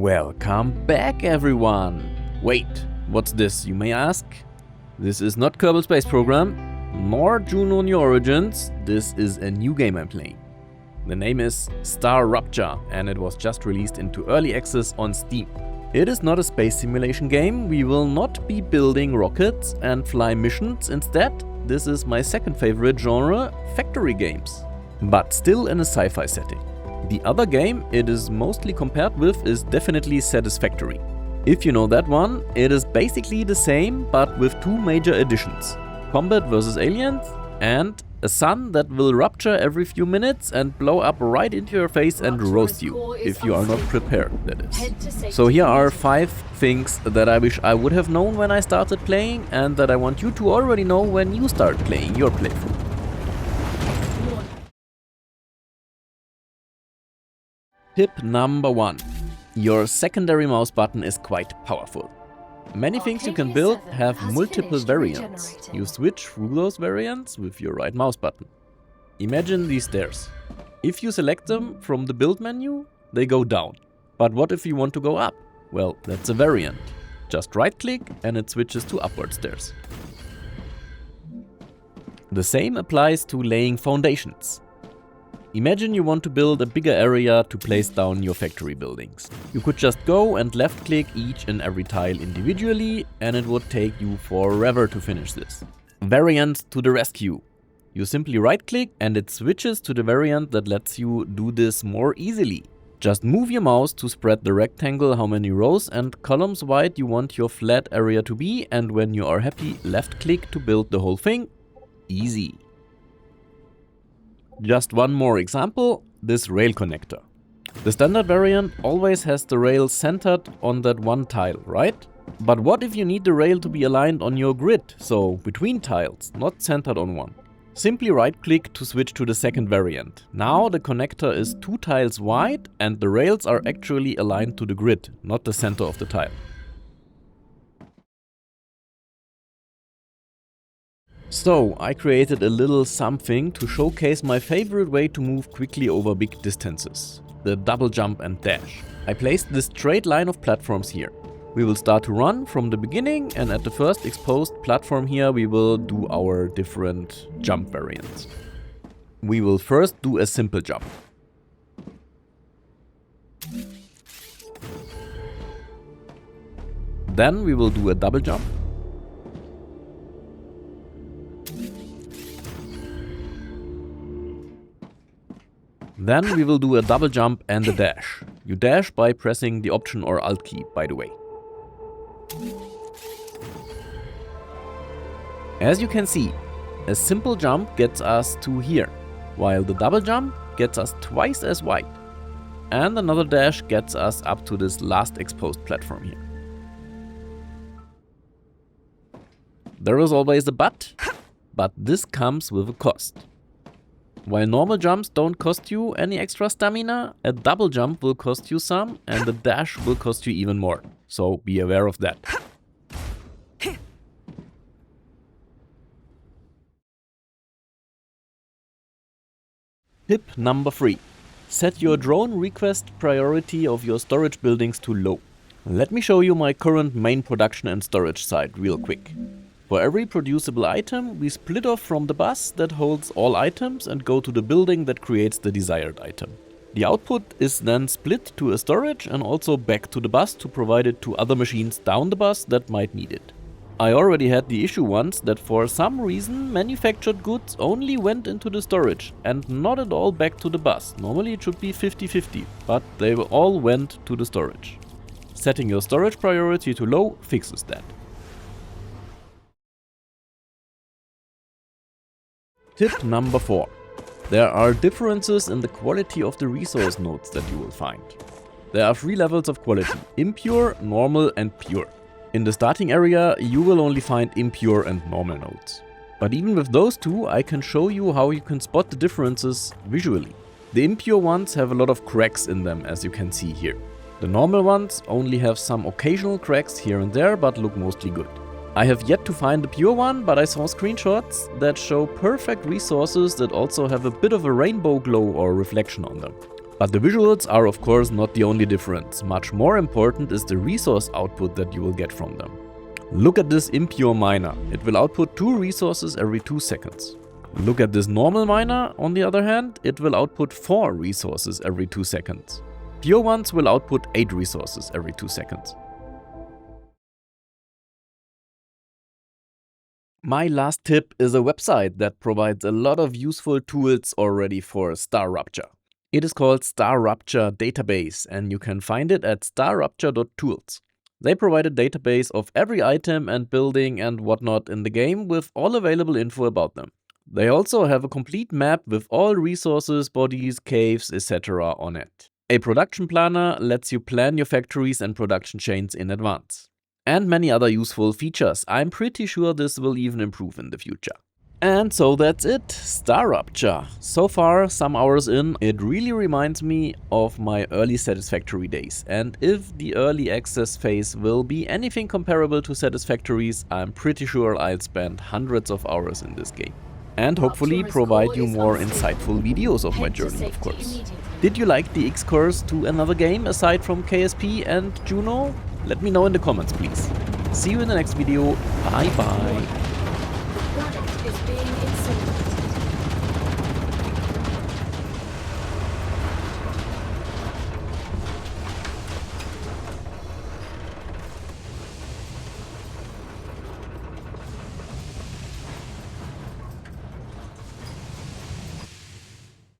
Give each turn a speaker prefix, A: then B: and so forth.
A: Welcome back, everyone! Wait, what's this, you may ask? This is not Kerbal Space Program, nor Juno New Origins. This is a new game I'm playing. The name is StarRupture, and it was just released into early access on Steam. It is not a space simulation game. We will not be building rockets and fly missions. Instead, this is my second favorite genre, factory games, but still in a sci-fi setting. The other game it is mostly compared with is definitely Satisfactory. If you know that one, it is basically the same but with two major additions: combat versus aliens and a sun that will rupture every few minutes and blow up right into your face and roast you, if you are not prepared, that is. So here are 5 things that I wish I would have known when I started playing and that I want you to already know when you start playing your playthrough. Tip number 1. Your secondary mouse button is quite powerful. Many things you can build have multiple variants. You switch through those variants with your right mouse button. Imagine these stairs. If you select them from the build menu, they go down. But what if you want to go up? Well, that's a variant. Just right click and it switches to upward stairs. The same applies to laying foundations. Imagine you want to build a bigger area to place down your factory buildings. You could just go and left click each and every tile individually and it would take you forever to finish this. Variant to the rescue. You simply right click and it switches to the variant that lets you do this more easily. Just move your mouse to spread the rectangle how many rows and columns wide you want your flat area to be, and when you are happy, left click to build the whole thing. Easy. Just one more example, this rail connector. The standard variant always has the rail centered on that one tile, right? But what if you need the rail to be aligned on your grid, so between tiles, not centered on one? Simply right click to switch to the second variant. Now the connector is 2 tiles wide and the rails are actually aligned to the grid, not the center of the tile. So, I created a little something to showcase my favorite way to move quickly over big distances: the double jump and dash. I placed this straight line of platforms here. We will start to run from the beginning, and at the first exposed platform here we will do our different jump variants. We will first do a simple jump. Then we will do a double jump. Then we will do a double jump and a dash. You dash by pressing the Option or Alt key, by the way. As you can see, a simple jump gets us to here, while the double jump gets us twice as wide. And another dash gets us up to this last exposed platform here. There is always a but this comes with a cost. While normal jumps don't cost you any extra stamina, a double jump will cost you some and the dash will cost you even more. So be aware of that. Tip number 3. Set your drone request priority of your storage buildings to low. Let me show you my current main production and storage site real quick. For every producible item, we split off from the bus that holds all items and go to the building that creates the desired item. The output is then split to a storage and also back to the bus to provide it to other machines down the bus that might need it. I already had the issue once that for some reason manufactured goods only went into the storage and not at all back to the bus. Normally it should be 50-50, but they all went to the storage. Setting your storage priority to low fixes that. Tip number 4. There are differences in the quality of the resource nodes that you will find. There are 3 levels of quality: impure, normal and pure. In the starting area you will only find impure and normal nodes. But even with those 2, I can show you how you can spot the differences visually. The impure ones have a lot of cracks in them, as you can see here. The normal ones only have some occasional cracks here and there, but look mostly good. I have yet to find the pure one, but I saw screenshots that show perfect resources that also have a bit of a rainbow glow or reflection on them. But the visuals are of course not the only difference. Much more important is the resource output that you will get from them. Look at this Impure miner. It will output 2 resources every 2 seconds. Look at this normal miner, on the other hand, it will output 4 resources every 2 seconds. Pure ones will output 8 resources every 2 seconds. My last tip is a website that provides a lot of useful tools already for StarRupture. It is called StarRupture Database and you can find it at starrupture.tools. They provide a database of every item and building and whatnot in the game with all available info about them. They also have a complete map with all resources, bodies, caves, etc. on it. A production planner lets you plan your factories and production chains in advance. And many other useful features. I'm pretty sure this will even improve in the future. And so that's it, StarRupture. So far, some hours in, it really reminds me of my early Satisfactory days. And if the early access phase will be anything comparable to Satisfactory's, I'm pretty sure I'll spend hundreds of hours in this game. And hopefully provide you more insightful videos of my journey, of course. Did you like the excursus to another game aside from KSP and Juno? Let me know in the comments, please. See you in the next video. Bye bye.
B: The product is being inserted.